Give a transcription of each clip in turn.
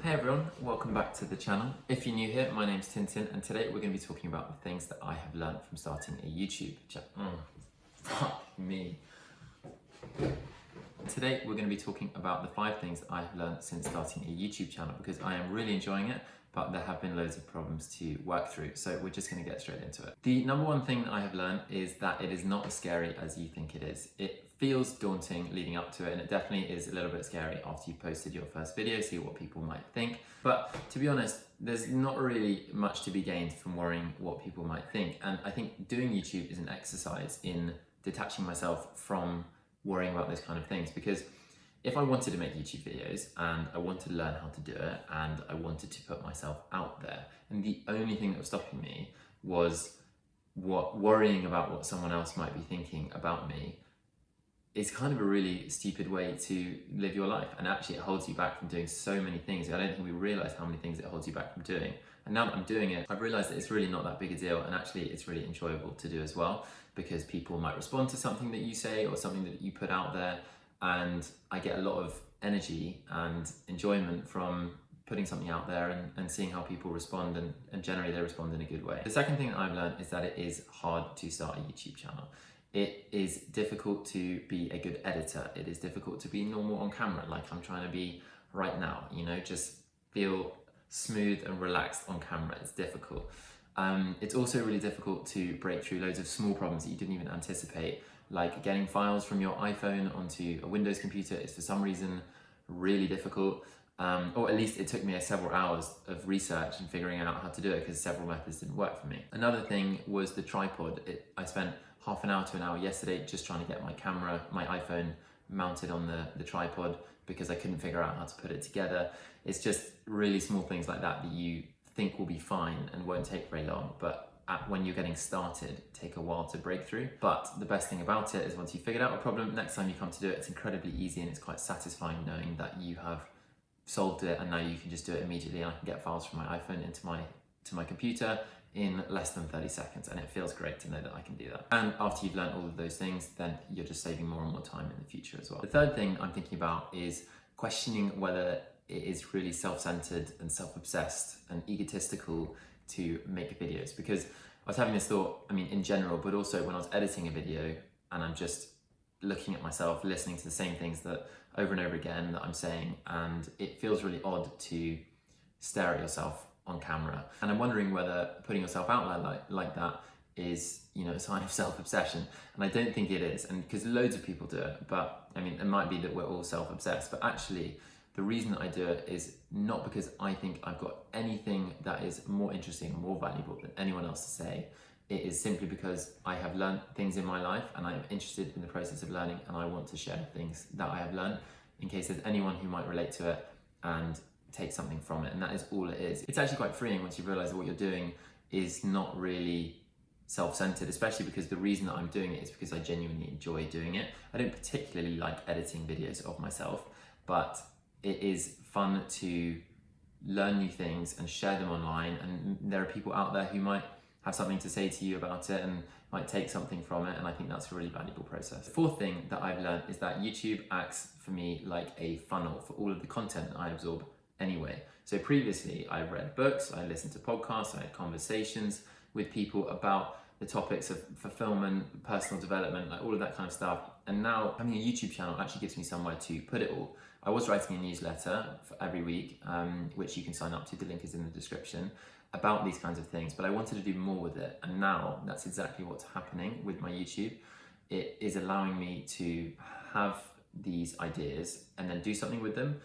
Hey everyone, welcome back to the channel. If you're new here, my name's Tintin and today we're going to be talking about the things that I have learned from starting a YouTube channel. Fuck me. Today we're going to be talking about the 5 things that I have learned since starting a YouTube channel because I am really enjoying it, but there have been loads of problems to work through, so we're just going to get straight into it. The number one thing that I have learned is that it is not as scary as you think it is. It feels daunting leading up to it, and it definitely is a little bit scary after you've posted your first video, see what people might think. But to be honest, there's not really much to be gained from worrying what people might think. And I think doing YouTube is an exercise in detaching myself from worrying about those kind of things, because if I wanted to make YouTube videos and I wanted to learn how to do it and I wanted to put myself out there, and the only thing that was stopping me was worrying about what someone else might be thinking about me, it's kind of a really stupid way to live your life, and actually it holds you back from doing so many things. I don't think we realise how many things it holds you back from doing. And now that I'm doing it, I've realised that it's really not that big a deal, and actually it's really enjoyable to do as well, because people might respond to something that you say or something that you put out there, and I get a lot of energy and enjoyment from putting something out there and seeing how people respond, and generally they respond in a good way. The second thing that I've learned is that it is hard to start a YouTube channel. It is difficult to be a good editor. It is difficult to be normal on camera, like I'm trying to be right now, you know, just feel smooth and relaxed on camera. It's difficult. It's also really difficult to break through loads of small problems that you didn't even anticipate, like getting files from your iPhone onto a Windows computer is for some reason really difficult. Or at least it took me several hours of research and figuring out how to do it because several methods didn't work for me. Another thing was the tripod. I spent half an hour to an hour yesterday just trying to get my camera, my iPhone mounted on the tripod because I couldn't figure out how to put it together. It's just really small things like that that you think will be fine and won't take very long, but when you're getting started, take a while to break through. But the best thing about it is once you've figured out a problem, next time you come to do it, it's incredibly easy and it's quite satisfying knowing that you have solved it and now you can just do it immediately, and I can get files from my iPhone into my computer in less than 30 seconds, and it feels great to know that I can do that. And after you've learned all of those things, then you're just saving more and more time in the future as well. The third thing I'm thinking about is questioning whether it is really self-centered and self-obsessed and egotistical to make videos, because I was having this thought, I mean in general, but also when I was editing a video and I'm just looking at myself, listening to the same things that over and over again that I'm saying, and it feels really odd to stare at yourself on camera. And I'm wondering whether putting yourself out there like that is, you know, a sign of self-obsession. And I don't think it is, and because loads of people do it, but I mean, it might be that we're all self-obsessed, but actually the reason that I do it is not because I think I've got anything that is more interesting and more valuable than anyone else to say. It is simply because I have learned things in my life and I'm interested in the process of learning, and I want to share things that I have learned in case there's anyone who might relate to it and take something from it, and that is all it is. It's actually quite freeing once you realise that what you're doing is not really self-centered, especially because the reason that I'm doing it is because I genuinely enjoy doing it. I don't particularly like editing videos of myself, but it is fun to learn new things and share them online, and there are people out there who might have something to say to you about it and might take something from it, and I think that's a really valuable process. The fourth thing that I've learned is that YouTube acts for me like a funnel for all of the content that I absorb anyway. So previously I read books, I listened to podcasts, I had conversations with people about the topics of fulfillment, personal development, like all of that kind of stuff. And now having a YouTube channel actually gives me somewhere to put it all. I was writing a newsletter for every week, which you can sign up to, the link is in the description, about these kinds of things, but I wanted to do more with it. And now that's exactly what's happening with my YouTube. It is allowing me to have these ideas and then do something with them.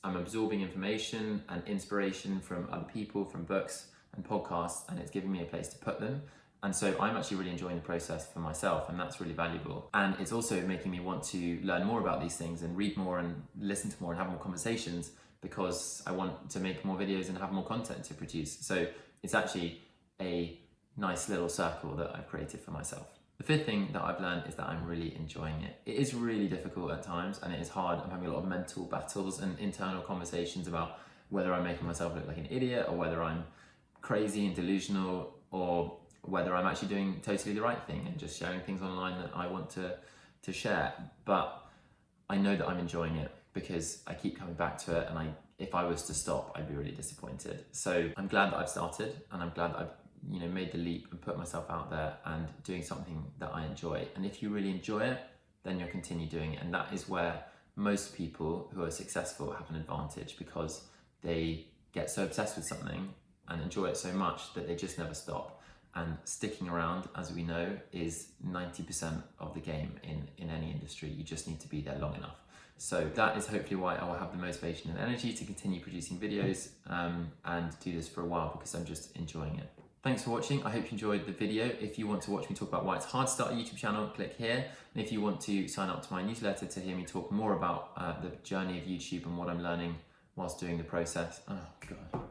I'm absorbing information and inspiration from other people, from books and podcasts, and it's giving me a place to put them. And so I'm actually really enjoying the process for myself, and that's really valuable. And it's also making me want to learn more about these things and read more and listen to more and have more conversations, because I want to make more videos and have more content to produce. So it's actually a nice little circle that I've created for myself. The fifth thing that I've learned is that I'm really enjoying it. It is really difficult at times and it is hard. I'm having a lot of mental battles and internal conversations about whether I'm making myself look like an idiot, or whether I'm crazy and delusional, or whether I'm actually doing totally the right thing and just sharing things online that I want to share. But I know that I'm enjoying it because I keep coming back to it, and if I was to stop, I'd be really disappointed. So I'm glad that I've started, and I'm glad that I've made the leap and put myself out there and doing something that I enjoy. And if you really enjoy it, then you'll continue doing it. And that is where most people who are successful have an advantage, because they get so obsessed with something and enjoy it so much that they just never stop. And sticking around, as we know, is 90% of the game in any industry. You just need to be there long enough. So that is hopefully why I will have the motivation and energy to continue producing videos and do this for a while, because I'm just enjoying it. Thanks for watching. I hope you enjoyed the video. If you want to watch me talk about why it's hard to start a YouTube channel, click here. And if you want to sign up to my newsletter to hear me talk more about the journey of YouTube and what I'm learning whilst doing the process, oh God.